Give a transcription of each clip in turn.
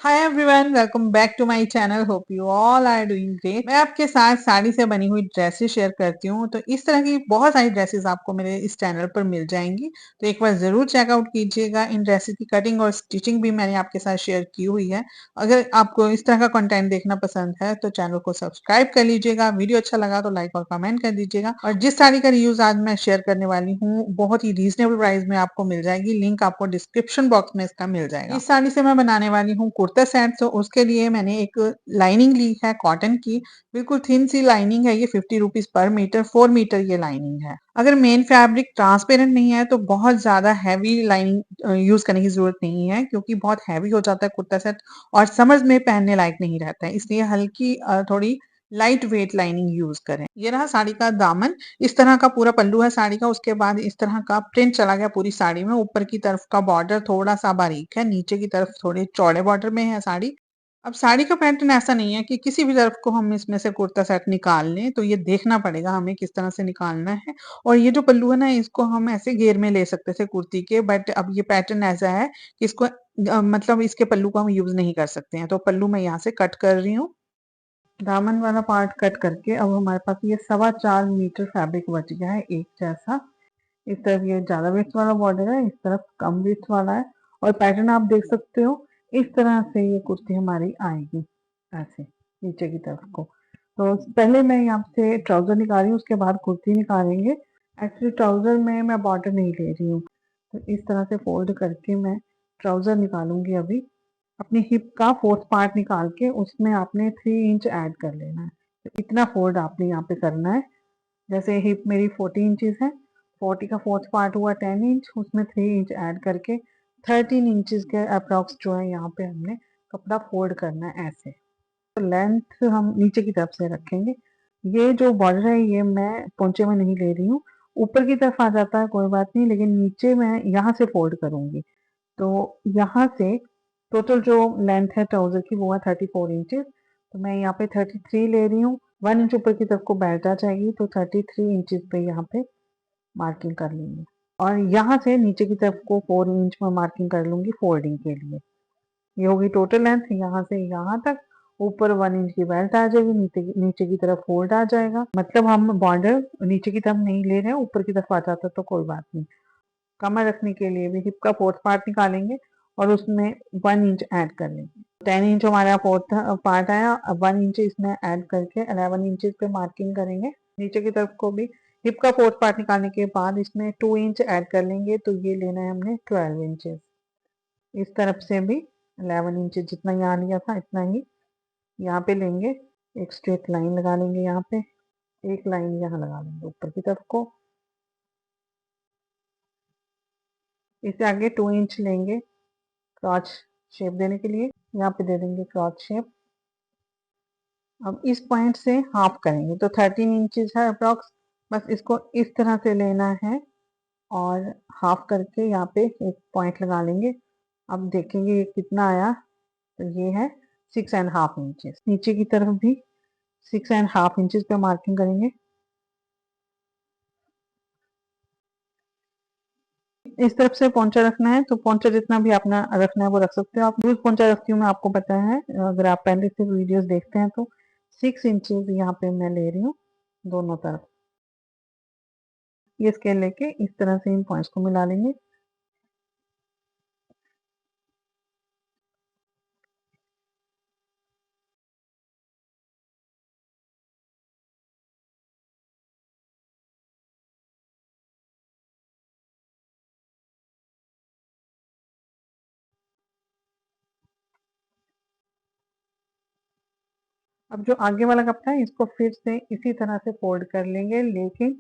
Hi everyone, welcome back to my channel. Hope you all are doing great. मैं आपके साथ साड़ी से बनी हुई ड्रेसेस शेयर करती हूँ। तो इस तरह की बहुत सारी ड्रेसेस आपको मेरे इस चैनल पर मिल जाएंगी। तो एक बार जरूर चेकआउट कीजिएगा। इन ड्रेसेस की कटिंग और स्टिचिंग भी मैंने आपके साथ शेयर की हुई है। अगर आपको इस तरह का कंटेंट देखना पसंद है तो चैनल को सब्सक्राइब कर लीजिएगा। वीडियो अच्छा लगा तो लाइक और कमेंट कर दीजिएगा। और जिस साड़ी का रिव्यूज आज मैं शेयर करने वाली हूँ बहुत ही रीजनेबल प्राइस में आपको मिल जाएगी। लिंक आपको डिस्क्रिप्शन बॉक्स में इसका मिल जाएगा। इस साड़ी से मैं बनाने वाली हूँ कुर्ता सेट। तो उसके लिए मैंने एक लाइनिंग ली है कॉटन की। बिल्कुल थिन सी लाइनिंग है। ये 50 रुपीज पर मीटर, 4 मीटर ये लाइनिंग है। अगर मेन फैब्रिक ट्रांसपेरेंट नहीं है तो बहुत ज्यादा हैवी लाइनिंग यूज करने की जरूरत नहीं है, क्योंकि बहुत हैवी हो जाता है कुर्ता सेट और समर्स में पहनने लायक नहीं रहता है। इसलिए हल्की थोड़ी लाइट वेट लाइनिंग यूज करें। ये रहा साड़ी का दामन। इस तरह का पूरा पल्लू है साड़ी का। उसके बाद इस तरह का प्रिंट चला गया पूरी साड़ी में। ऊपर की तरफ का बॉर्डर थोड़ा सा बारीक है, नीचे की तरफ थोड़े चौड़े बॉर्डर में है साड़ी। अब साड़ी का पैटर्न ऐसा नहीं है कि किसी भी तरफ को हम इसमें से कुर्ता सेट निकाल लें, तो ये देखना पड़ेगा हमें किस तरह से निकालना है। और ये जो पल्लू है ना, इसको हम ऐसे घेर में ले सकते थे कुर्ती के, बट अब ये पैटर्न ऐसा है कि इसको मतलब इसके पल्लू को हम यूज नहीं कर सकते हैं। तो पल्लू मैं यहाँ से कट कर रही हूँ। दामन वाला पार्ट कट करके अब हमारे पास ये 4.25 मीटर फैब्रिक बच गया है एक जैसा। इस तरफ ये ज्यादा विड्थ वाला बॉर्डर है, इस तरफ कम विड्थ वाला है। और पैटर्न आप देख सकते हो, इस तरह से ये कुर्ती हमारी आएगी ऐसे नीचे की तरफ को। तो पहले मैं यहाँ से ट्राउजर निकाल रही हूँ, उसके बाद कुर्ती निकालेंगे। एक्चुअली ट्राउजर में मैं बॉर्डर नहीं ले रही हूँ, तो इस तरह से फोल्ड करके मैं ट्राउजर निकालूंगी। अभी अपनी हिप का फोर्थ पार्ट निकाल के उसमें आपने 3 इंच ऐड कर लेना है। तो इतना फोल्ड आपने यहाँ पे करना है। जैसे हिप मेरी 40 इंचेस है, 40 का फोर्थ पार्ट हुआ 10 इंच, उसमें 3 इंच ऐड करके 13 इंचेस के अप्रॉक्स जो है यहाँ पे हमने कपड़ा फोल्ड करना है ऐसे। तो लेंथ हम नीचे की तरफ से रखेंगे। ये जो बॉर्डर है ये मैं पोंचे में नहीं ले रही हूँ, ऊपर की तरफ आ जाता है कोई बात नहीं, लेकिन नीचे मैं यहाँ से फोल्ड करूंगी। तो यहाँ से टोटल जो लेंथ है ट्राउजर की वो है 34 इंचेस। तो मैं यहाँ पे 33 ले रही हूँ। 1 इंच ऊपर की तरफ को बेल्ट आ जाएगी, तो 33 इंचेस पे यहाँ पे मार्किंग कर लूंगी। और यहाँ से नीचे की तरफ को 4 इंच में मार्किंग कर लूंगी फोल्डिंग के लिए। ये होगी टोटल लेंथ यहाँ से यहाँ तक। ऊपर 1 इंच की बेल्ट आ जाएगी, नीचे नीचे की तरफ फोल्ड आ जाएगा। मतलब हम बॉर्डर नीचे की तरफ नहीं ले रहे हैं, ऊपर की तरफ आ जाता तो कोई बात नहीं। कमर रखने के लिए भी हिप का फोर्थ पार्ट निकालेंगे और उसमें 1 इंच ऐड कर लेंगे। 10 इंच हमारा फोर्थ पार्ट आया। अब 1 इंच इसमें ऐड करके 11 इंचेस पे मार्किंग करेंगे। नीचे की तरफ को भी हिप का फोर्थ पार्ट निकालने के बाद इसमें 2 इंच ऐड कर लेंगे, तो ये लेना है हमने 12 इंचेस। इस तरफ से भी 11 इंचेस जितना यहाँ लिया था इतना ही यहाँ पे लेंगे। एक स्ट्रेट लाइन लगा लेंगे, यहाँ पे एक लाइन यहाँ लगा लेंगे ऊपर की तरफ को। इससे आगे 2 इंच लेंगे क्रॉच शेप देने के लिए, यहाँ पे दे देंगे क्रॉच शेप। अब इस पॉइंट से हाफ करेंगे, तो 13 इंचेस है अप्रॉक्स। बस इसको इस तरह से लेना है और हाफ करके यहाँ पे एक पॉइंट लगा लेंगे। अब देखेंगे ये कितना आया, तो ये है 6.5 इंचेस। नीचे की तरफ भी 6.5 इंचेस पे मार्किंग करेंगे। इस तरफ से पोंचा रखना है, तो पोंचा जितना भी अपना रखना है वो रख सकते हो आप। लूज पोंचा रखती हूँ मैं, आपको पता है अगर आप पहले से वीडियोस देखते हैं तो। 6 इंचेस यहाँ पे मैं ले रही हूँ दोनों तरफ। ये स्केल लेके इस तरह से इन पॉइंट्स को मिला लेंगे। अब जो आगे वाला कपड़ा है इसको फिर से इसी तरह से फोल्ड कर लेंगे, लेकिन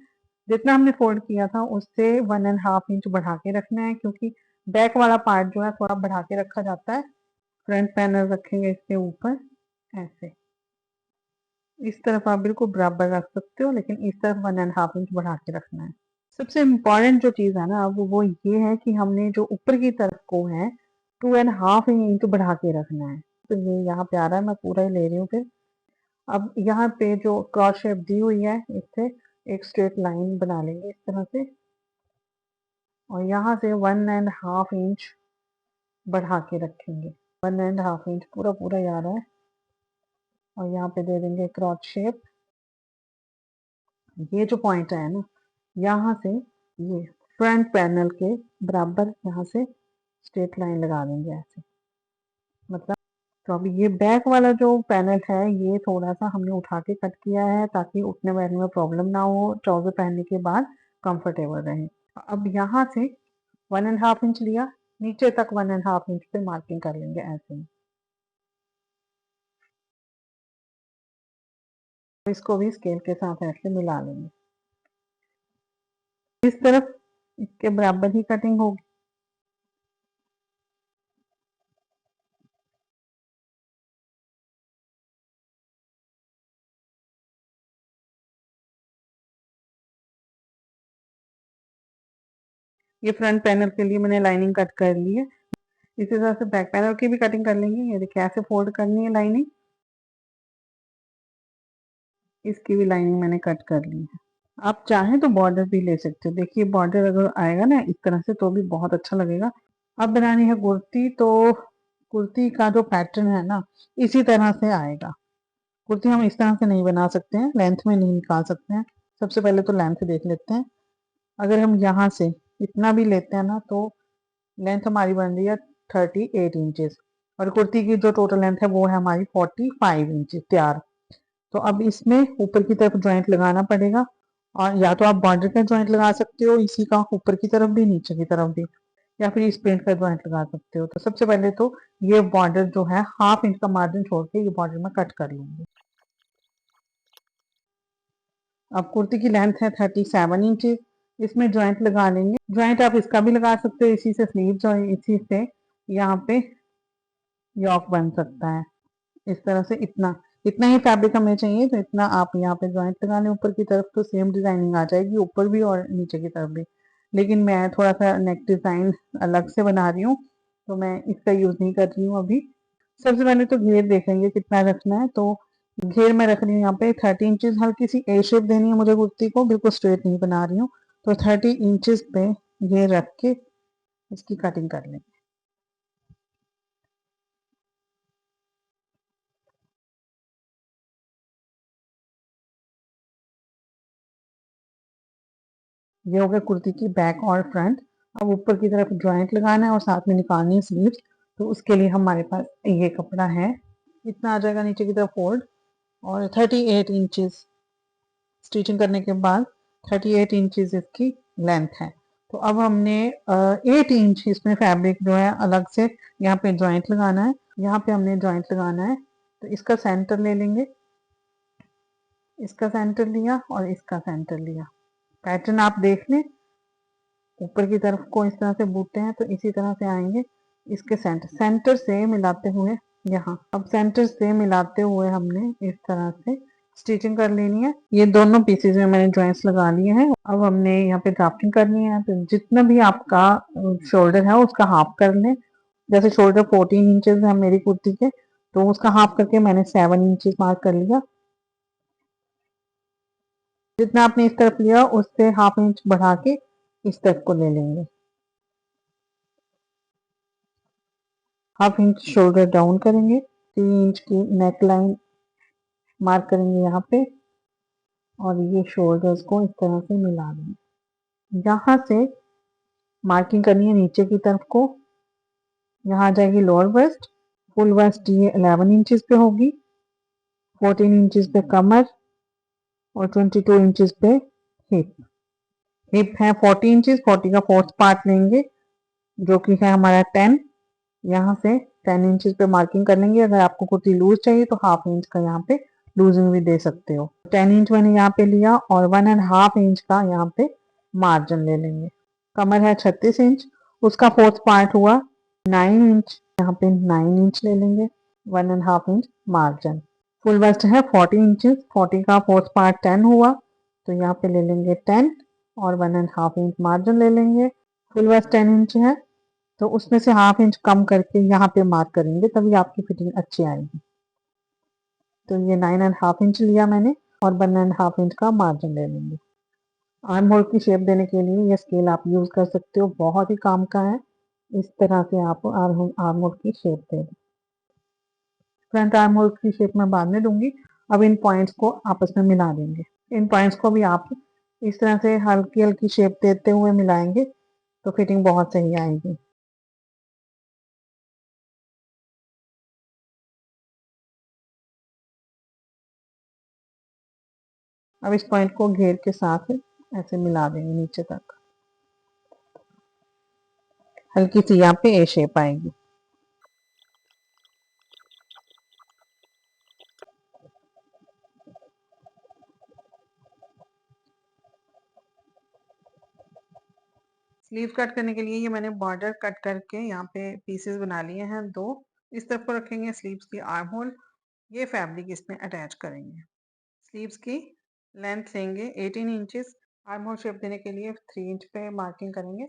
जितना हमने फोल्ड किया था उससे 1.5 इंच बढ़ा के रखना है, क्योंकि बैक वाला पार्ट जो है थोड़ा बढ़ा के रखा जाता है। फ्रंट पैनल रखेंगे इसके ऊपर ऐसे। इस तरफ आप बिल्कुल बराबर रख सकते हो, लेकिन इस तरफ 1.5 इंच बढ़ा के रखना है। सबसे इम्पोर्टेंट जो चीज है ना अब वो ये है कि हमने जो ऊपर की तरफ को है 2.5 इंच बढ़ा के रखना है। तो ये यहाँ पे आ रहा है, मैं पूरा ही ले रही हूँ फिर। अब यहाँ पे जो क्रॉस शेप दी हुई है इससे एक स्ट्रेट लाइन बना लेंगे इस तरह से, और यहाँ से 1.5 इंच बढ़ा के रखेंगे। 1.5 इंच पूरा पूरा ही आ रहा है। और यहाँ पे दे देंगे क्रॉच शेप। ये जो पॉइंट है ना, यहाँ से ये फ्रंट पैनल के बराबर यहाँ से स्ट्रेट लाइन लगा देंगे ऐसे, मतलब। तो अभी ये बैक वाला जो पैनल है ये थोड़ा सा हमने उठा के कट किया है ताकि उठने बैठने में प्रॉब्लम ना हो, ट्राउजर पहनने के बाद कंफर्टेबल रहे। अब यहाँ से 1.5 इंच लिया, नीचे तक 1.5 इंच पे मार्किंग कर लेंगे ऐसे ही। इसको भी स्केल के साथ ऐसे मिला लेंगे। इस तरफ इसके बराबर ही कटिंग होगी। ये फ्रंट पैनल के लिए मैंने लाइनिंग कट कर ली है। इसी तरह से बैक पैनल की भी कटिंग कर लेंगे। ये देखिए ऐसे फोल्ड करनी है लाइनिंग। इसकी भी लाइनिंग मैंने कट कर ली है। आप चाहें तो बॉर्डर भी ले सकते हो। देखिए बॉर्डर अगर आएगा ना इस तरह से तो भी बहुत अच्छा लगेगा। अब बनानी है कुर्ती, तो कुर्ती का जो पैटर्न है ना इसी तरह से आएगा। कुर्ती हम इस तरह से नहीं बना सकते हैं, लेंथ में नहीं निकाल सकते हैं। सबसे पहले तो लेंथ देख लेते हैं। अगर हम यहाँ से इतना भी लेते हैं ना तो लेंथ हमारी बन रही है 38 इंचेस, और कुर्ती की जो टोटल लेंथ है वो है हमारी 45 इंचेस तैयार। तो अब इसमें ऊपर की तरफ जॉइंट लगाना पड़ेगा, और या तो आप बॉर्डर का जॉइंट लगा सकते हो इसी का, ऊपर की तरफ भी नीचे की तरफ भी, या फिर इस पेंट का जॉइंट लगा सकते हो। तो सबसे पहले तो ये बॉर्डर जो है 1/2 इंच का मार्जिन छोड़ के ये बॉर्डर में कट कर लूंगी। अब कुर्ती की लेंथ है 37 इंचेस। इसमें जॉइंट लगा लेंगे। जॉइंट आप इसका भी लगा सकते हो, इसी से स्लीव जॉइंट, इसी से यहाँ पे यॉक बन सकता है। इस तरह से इतना इतना ही फैब्रिक हमें चाहिए, तो इतना आप यहाँ पे जॉइंट लगा लें ऊपर की तरफ, तो सेम डिजाइनिंग आ जाएगी ऊपर भी और नीचे की तरफ भी। लेकिन मैं थोड़ा सा नेक डिजाइन अलग से बना रही हूँ, तो मैं इसका यूज नहीं कर रही हूँ अभी। सबसे पहले तो घेर देखेंगे कितना रखना है। तो घेर मैं रख रही हूँ यहाँ पे 30 इंचेस। हल्की सी ए शेप देनी है मुझे कुर्ती को, बिल्कुल स्ट्रेट नहीं बना रही हूँ। तो 30 इंचेस पे घेर रख के इसकी कटिंग कर लेंगे। ये हो गया कुर्ती की बैक और फ्रंट। अब ऊपर की तरफ जॉइंट लगाना है और साथ में निकालनी है स्लीव्स। तो उसके लिए हमारे पास ये कपड़ा है, इतना आ जाएगा नीचे की तरफ फोल्ड, और 38 इंचेस स्टिचिंग करने के बाद 38 इंचेस इसकी लेंथ है। तो अब हमने 8 इंच इसमें फैब्रिक जो है अलग से यहाँ पे जॉइंट लगाना है। यहाँ पे हमने जॉइंट लगाना है, तो इसका सेंटर ले लेंगे। इसका सेंटर लिया और इसका सेंटर लिया। पैटर्न आप देख लें, ऊपर की तरफ को इस तरह से बूटते हैं तो इसी तरह से आएंगे। इसके सेंटर सेंटर से मिलाते हुए यहाँ, अब सेंटर से मिलाते हुए हमने इस तरह से स्टिचिंग कर लेनी है। ये दोनों पीसेज में मैंने जॉइंट्स लगा लिए हैं। अब हमने यहाँ पे ड्राफ्टिंग करनी है, तो जितना भी आपका शोल्डर है उसका हाफ कर लें। जैसे शोल्डर 14 इंचेस है मेरी कुर्ती के, तो उसका हाफ करके मैंने 7 इंचेस मार्क कर लिया। जितना आपने इस तरफ लिया उससे हाफ इंच बढ़ा के इस तरफ को ले लेंगे। हाफ इंच शोल्डर डाउन करेंगे, 3 इंच की नेक लाइन मार्क करेंगे यहाँ पे, और ये शोल्डर्स को इस तरह से मिला देंगे। यहाँ से मार्किंग करनी है नीचे की तरफ को। यहाँ आ जाएगी लोअर वेस्ट। फुल वेस्ट ये 11 इंचेस पे होगी, 14 इंचेस पे कमर, और 22 इंचेस पे हिप। हिप है 40 इंचेस, 40 का फोर्थ पार्ट लेंगे जो कि है हमारा 10। यहाँ से 10 इंचेस पे मार्किंग कर लेंगे। अगर आपको कुर्ती लूज चाहिए तो हाफ इंच का यहाँ पे लूजिंग भी दे सकते हो। 10 इंच मैंने यहाँ पे लिया और 1.5 इंच का यहाँ पे मार्जिन ले लेंगे। कमर है 36 इंच, उसका फोर्थ पार्ट हुआ 9 इंच, यहाँ पे 9 इंच ले लेंगे, 1.5 इंच मार्जिन। फुल वेस्ट है 40 इंचेस, 40 का फोर्थ पार्ट 10 हुआ, तो यहाँ पे ले लेंगे 10 और 1.5 इंच मार्जिन ले लेंगे। फुल वेस्ट 10 इंच है, तो उसमें से हाफ इंच कम करके यहाँ पे मार्क करेंगे, तभी आपकी फिटिंग अच्छी आएगी। तो ये 9.5 इंच लिया मैंने और 1.5 इंच का मार्जिन ले लेंगे। आर्म होल की शेप देने के लिए ये स्केल आप यूज कर सकते हो, बहुत ही काम का है। इस तरह से आप आर्म होल की शेप दे दें। फ्रंट आर्म होल की शेप मैं बाद में दूंगी। अब इन पॉइंट्स को आपस में मिला देंगे। इन पॉइंट्स को भी आप इस तरह से हल्की हल्की शेप देते हुए मिलाएंगे तो फिटिंग बहुत सही आएगी। अब इस पॉइंट को घेर के साथ ऐसे मिला देंगे नीचे तक। हल्की सी यहाँ पे ए शेप आएगी। स्लीव कट करने के लिए ये मैंने बॉर्डर कट करके यहाँ पे पीसेस बना लिए हैं 2। इस तरफ को रखेंगे स्लीव्स की आर्म होल, ये फैब्रिक इसमें अटैच करेंगे। स्लीव्स की लेंथ लेंगे 18 इंचेस। आर्म होल शेप देने के लिए 3 इंच पे मार्किंग करेंगे।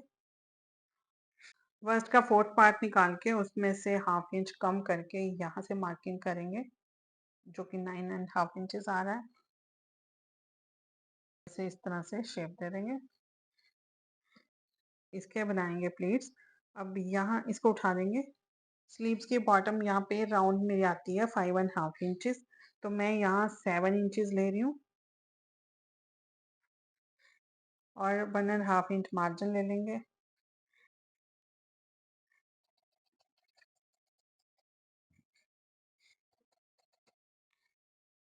वर्स्ट का 4th पार्ट निकाल के उसमें से हाफ इंच कम करके यहाँ से मार्किंग करेंगे, जो कि 9.5 इंचेस आ रहा है। इसे इस तरह से शेप दे देंगे। इसके बनाएंगे प्लीट्स। अब यहाँ इसको उठा देंगे। स्लीव्स के बॉटम यहाँ पे राउंड में आती है 5.5 इंचेस, तो मैं यहाँ 7 इंचेस ले रही हूँ और 1.5 इंच मार्जिन ले लेंगे।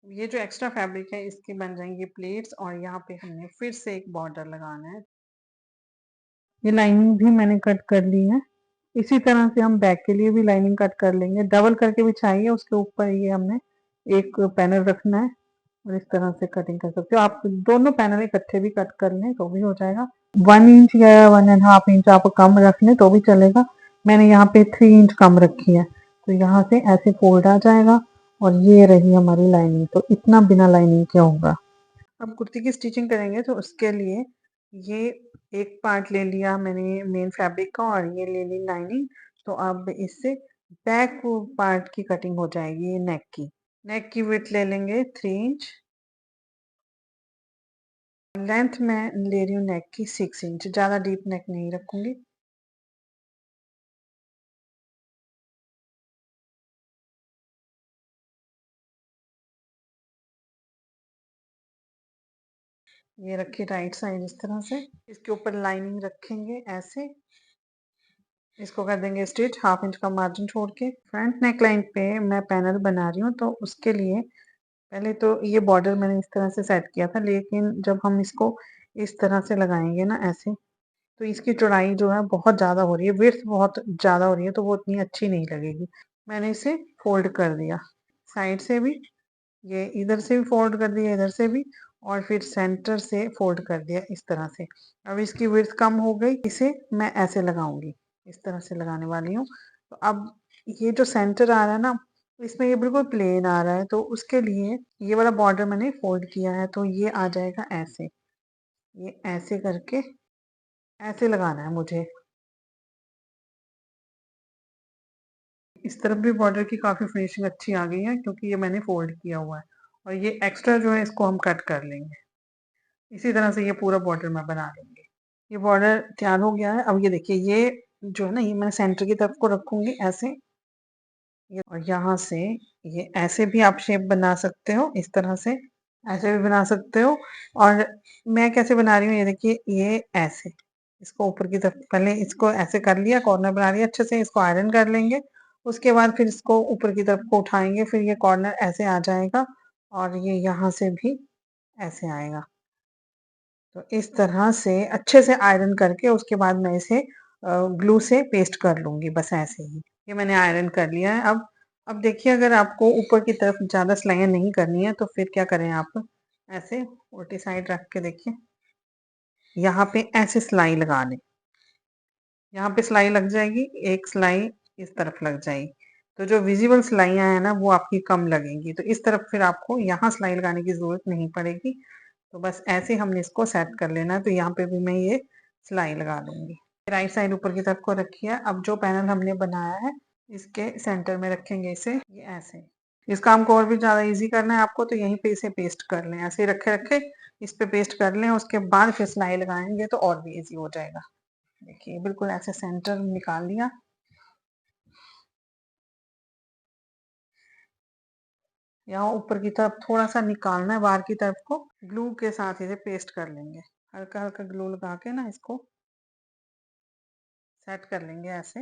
ये जो एक्स्ट्रा फैब्रिक है इसके बन जाएंगे प्लेट्स और यहाँ पे हमने फिर से एक बॉर्डर लगाना है। ये लाइनिंग भी मैंने कट कर ली है। इसी तरह से हम बैक के लिए भी लाइनिंग कट कर लेंगे। डबल करके बिछाइए, उसके ऊपर ये हमने एक पैनल रखना है और इस तरह से कटिंग कर सकते हो। आप दोनों पैनल इकट्ठे भी कट कर लें तो भी हो जाएगा। 1 इंच या 1.5 इंच आप कम रख लें तो भी चलेगा। मैंने यहाँ पे 3 इंच कम रखी है, तो यहाँ से ऐसे फोल्ड आ जाएगा और ये रही हमारी लाइनिंग। तो इतना बिना लाइनिंग के होगा। अब कुर्ती की स्टिचिंग करेंगे तो उसके लिए ये एक पार्ट ले लिया मैंने मेन फैब्रिक का और ये ले ली लाइनिंग। तो अब इससे बैक पार्ट की कटिंग हो जाएगी नेक की। नेक की विड्थ ले लेंगे 3 इंच। लेंथ मैं ले रही हूँ नेक की 6 इंच, ज़्यादा डीप नेक नहीं रखूंगी। ये रखी राइट साइड इस तरह से। इसके ऊपर लाइनिंग रखेंगे ऐसे। इसको कर देंगे स्टिच 1/2 इंच का मार्जिन छोड़ के। फ्रंट नेक लाइन पे मैं पैनल बना रही हूँ, तो उसके लिए पहले तो ये बॉर्डर मैंने इस तरह से सेट किया था, लेकिन जब हम इसको इस तरह से लगाएंगे ना ऐसे, तो इसकी चौड़ाई जो है बहुत ज़्यादा हो रही है, विड्थ बहुत ज़्यादा हो रही है, तो वो उतनी अच्छी नहीं लगेगी। मैंने इसे फोल्ड कर दिया साइड से भी, ये इधर से भी फोल्ड कर दिया, इधर से भी, और फिर सेंटर से फोल्ड कर दिया इस तरह से। अब इसकी विड्थ कम हो गई, इसे मैं ऐसे लगाऊंगी, इस तरह से लगाने वाली हूँ। तो अब ये जो सेंटर आ रहा है ना, इसमें ये बिल्कुल प्लेन आ रहा है, तो उसके लिए ये वाला बॉर्डर मैंने फोल्ड किया है, तो ये आ जाएगा ऐसे। ये ऐसे करके ऐसे लगाना है मुझे। इस तरफ भी बॉर्डर की काफ़ी फिनिशिंग अच्छी आ गई है, क्योंकि ये मैंने फोल्ड किया हुआ है। और ये एक्स्ट्रा जो है इसको हम कट कर लेंगे। इसी तरह से ये पूरा बॉर्डर मैं बना लूंगी। ये बॉर्डर तैयार हो गया है। अब ये देखिए, ये जो है ना, ये मैं सेंटर की तरफ को रखूंगी ऐसे। ये और यहाँ से ये ऐसे भी आप शेप बना सकते हो, इस तरह से ऐसे भी बना सकते हो। और मैं कैसे बना रही हूँ, ये देखिए, ये ऐसे इसको ऊपर की तरफ, पहले इसको ऐसे कर लिया, कॉर्नर बना लिया अच्छे से, इसको आयरन कर लेंगे। उसके बाद फिर इसको ऊपर की तरफ को उठाएंगे, फिर ये कॉर्नर ऐसे आ जाएगा और ये यहाँ से भी ऐसे आएगा। तो इस तरह से अच्छे से आयरन करके उसके बाद मैं इसे ग्लू से पेस्ट कर लूंगी, बस ऐसे ही। ये मैंने आयरन कर लिया है। अब देखिए, अगर आपको ऊपर की तरफ ज़्यादा सिलाइयाँ नहीं करनी है तो फिर क्या करें, आप ऐसे उल्टी साइड रख के देखिए, यहाँ पे ऐसे सिलाई लगा लें। यहाँ पे सिलाई लग जाएगी, एक सिलाई इस तरफ लग जाएगी, तो जो विजिबल सिलाइयाँ हैं ना वो आपकी कम लगेंगी। तो इस तरफ फिर आपको यहाँ सिलाई लगाने की ज़रूरत नहीं पड़ेगी। तो बस ऐसे हमने इसको सेट कर लेना है। तो यहाँ पे भी मैं ये सिलाई लगा लूंगी। राइट साइड ऊपर की तरफ को रखी है। अब जो पैनल हमने बनाया है इसके सेंटर में रखेंगे इसे, ये ऐसे। इस काम को और भी ज़्यादा इजी करना है आपको, तो यहीं पे इसे पेस्ट कर लें, ऐसे रखे रखे इस पे पेस्ट कर लें। उसके बाद फिर सिलाई लगाएंगे तो और भी इजी हो जाएगा। देखिए, बिल्कुल ऐसे सेंटर निकाल लिया। यहाँ ऊपर की तरफ थोड़ा सा निकालना है, बाहर की तरफ को ग्लू के साथ इसे पेस्ट कर लेंगे। हल्का हल्का ग्लू लगा के ना इसको सेट कर लेंगे ऐसे।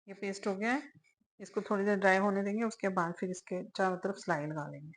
ये पेस्ट हो गया है, इसको थोड़ी देर ड्राई होने देंगे, उसके बाद फिर इसके चारों तरफ सिलाई लगा लेंगे।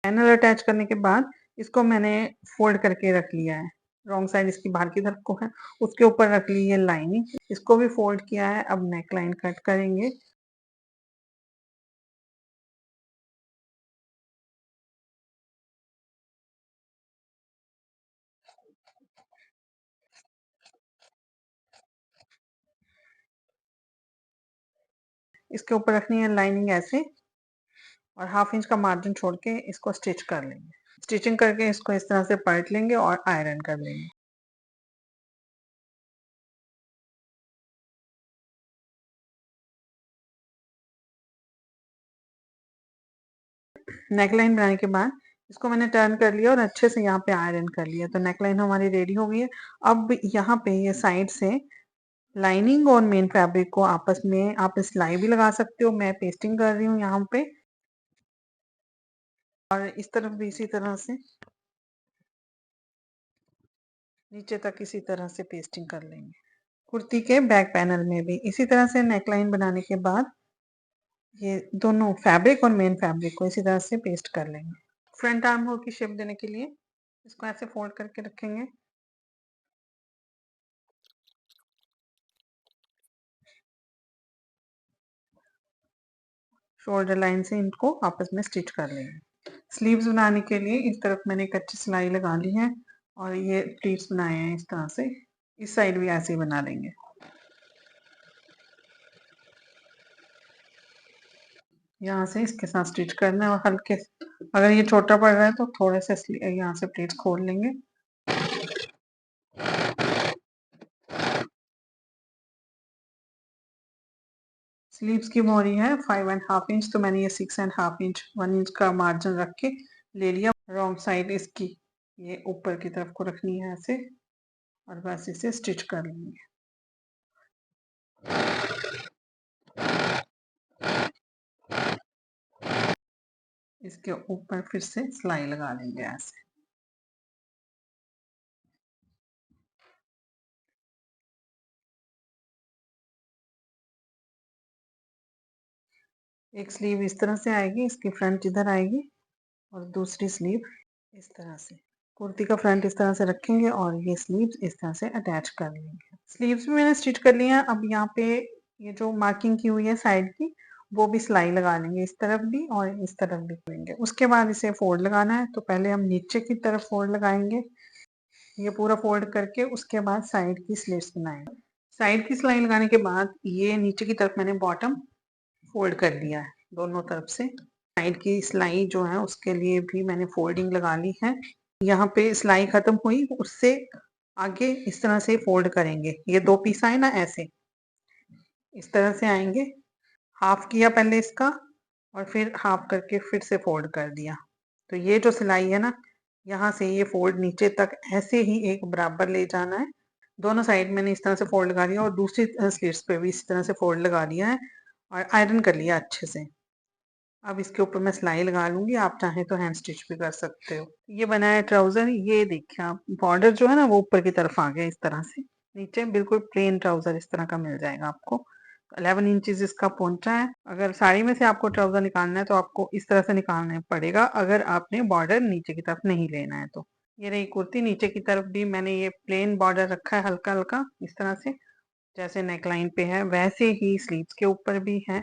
पैनल अटैच करने के बाद इसको मैंने फोल्ड करके रख लिया है। रॉन्ग साइड इसकी बाहर की तरफ को है, उसके ऊपर रख ली है लाइनिंग, इसको भी फोल्ड किया है। अब नेक लाइन कट करेंगे। इसके ऊपर रखनी है लाइनिंग ऐसे, और हाफ इंच का मार्जिन छोड़ के इसको स्टिच कर लेंगे। स्टिचिंग करके इसको इस तरह से पलट लेंगे और आयरन कर लेंगे। नेकलाइन बनाने के बाद इसको मैंने टर्न कर लिया और अच्छे से यहाँ पे आयरन कर लिया, तो नेकलाइन हमारी रेडी हो गई है। अब यहाँ पे ये साइड से लाइनिंग और मेन फैब्रिक को आपस में आप सिलाई भी लगा सकते हो। मैं पेस्टिंग कर रही हूँ यहाँ पे, और इस तरफ भी इसी तरह से नीचे तक इसी तरह से पेस्टिंग कर लेंगे। कुर्ती के बैक पैनल में भी इसी तरह से नेकलाइन बनाने के बाद ये दोनों फैब्रिक और मेन फैब्रिक को इसी तरह से पेस्ट कर लेंगे। फ्रंट आर्म होल की शेप देने के लिए इसको ऐसे फोल्ड करके रखेंगे। शोल्डर लाइन से इनको आपस में स्टिच कर लेंगे। स्लीव्स बनाने के लिए इस तरफ मैंने एक अच्छी सिलाई लगा ली है, और ये प्लीट्स बनाए हैं इस तरह से। इस साइड भी ऐसे ही बना लेंगे। यहाँ से इसके साथ स्टिच करना है, और हल्के, अगर ये छोटा पड़ रहा है तो थोड़े से यहाँ से प्लीट्स खोल लेंगे। स्लीव्स की मोरी है 5.5 इंच, तो मैंने ये 6.5 इंच 1 इंच का मार्जिन रख के ले लिया। रॉन्ग साइड इसकी ये ऊपर की तरफ को रखनी है ऐसे, और बस इसे स्टिच कर लेंगे। इसके ऊपर फिर से सिलाई लगा लेंगे ऐसे। एक स्लीव इस तरह से आएगी, इसकी फ्रंट इधर आएगी, और दूसरी स्लीव इस तरह से। कुर्ती का फ्रंट इस तरह से रखेंगे और ये स्लीव्स इस तरह से अटैच कर लेंगे। स्लीव्स भी मैंने स्टिच कर लिया है। अब यहाँ पे ये जो मार्किंग की हुई है साइड की, वो भी सिलाई लगा लेंगे, इस तरफ भी और इस तरफ भी करेंगे। उसके बाद इसे फोल्ड लगाना है, तो पहले हम नीचे की तरफ फोल्ड लगाएंगे। ये पूरा फोल्ड करके उसके बाद साइड की स्लिट्स बनाएंगे। साइड की सिलाई लगाने के बाद ये नीचे की तरफ मैंने बॉटम फोल्ड कर दिया है दोनों तरफ से। साइड की सिलाई जो है उसके लिए भी मैंने फोल्डिंग लगा ली है। यहाँ पे सिलाई खत्म हुई, उससे आगे इस तरह से फोल्ड करेंगे। ये दो पीस आए ना ऐसे, इस तरह से आएंगे। हाफ किया पहले इसका, और फिर हाफ करके फिर से फोल्ड कर दिया। तो ये जो सिलाई है ना, यहाँ से ये फोल्ड नीचे तक ऐसे ही एक बराबर ले जाना है। दोनों साइड मैंने इस तरह से फोल्ड लगा दिया, और दूसरी स्लिट्स पे भी इस तरह से फोल्ड लगा दिया है, और आयरन कर लिया अच्छे से। अब इसके ऊपर मैं सिलाई लगा लूंगी, आप चाहें तो हैंड स्टिच भी कर सकते हो। ये बना है ट्राउजर। ये देखिए आप, बॉर्डर जो है ना वो ऊपर की तरफ आ गया इस तरह से। नीचे बिल्कुल प्लेन ट्राउजर इस तरह का मिल जाएगा आपको। 11 इंचेस इसका पहुंचा है। अगर साड़ी में से आपको ट्राउजर निकालना है तो आपको इस तरह से निकालना पड़ेगा, अगर आपने बॉर्डर नीचे की तरफ नहीं लेना है तो। ये रही कुर्ती। नीचे की तरफ भी मैंने ये प्लेन बॉर्डर रखा है हल्का हल्का इस तरह से, जैसे नेकलाइन पे है वैसे ही स्लीव्स के ऊपर भी है।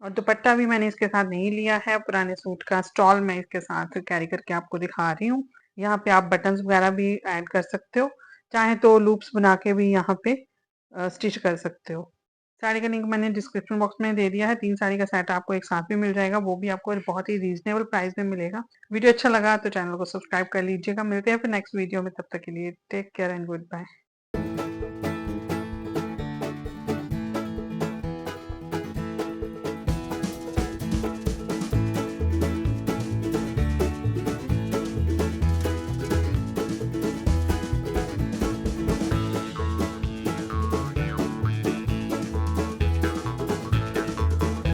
और दुपट्टा भी मैंने इसके साथ नहीं लिया है, पुराने सूट का स्टॉल मैं इसके साथ कैरी करके आपको दिखा रही हूँ। यहाँ पे आप बटन्स वगैरह भी ऐड कर सकते हो, चाहे तो लूप्स बना के भी यहाँ पे स्टिच कर सकते हो। साड़ी का लिंक मैंने डिस्क्रिप्शन बॉक्स में दे दिया है। 3 साड़ी का सेट आपको एक साथ में मिल जाएगा, वो भी आपको बहुत ही रीज़नेबल प्राइस में मिलेगा। वीडियो अच्छा लगा तो चैनल को सब्सक्राइब कर लीजिएगा। मिलते हैं फिर नेक्स्ट वीडियो में, तब तक के लिए take care and good bye.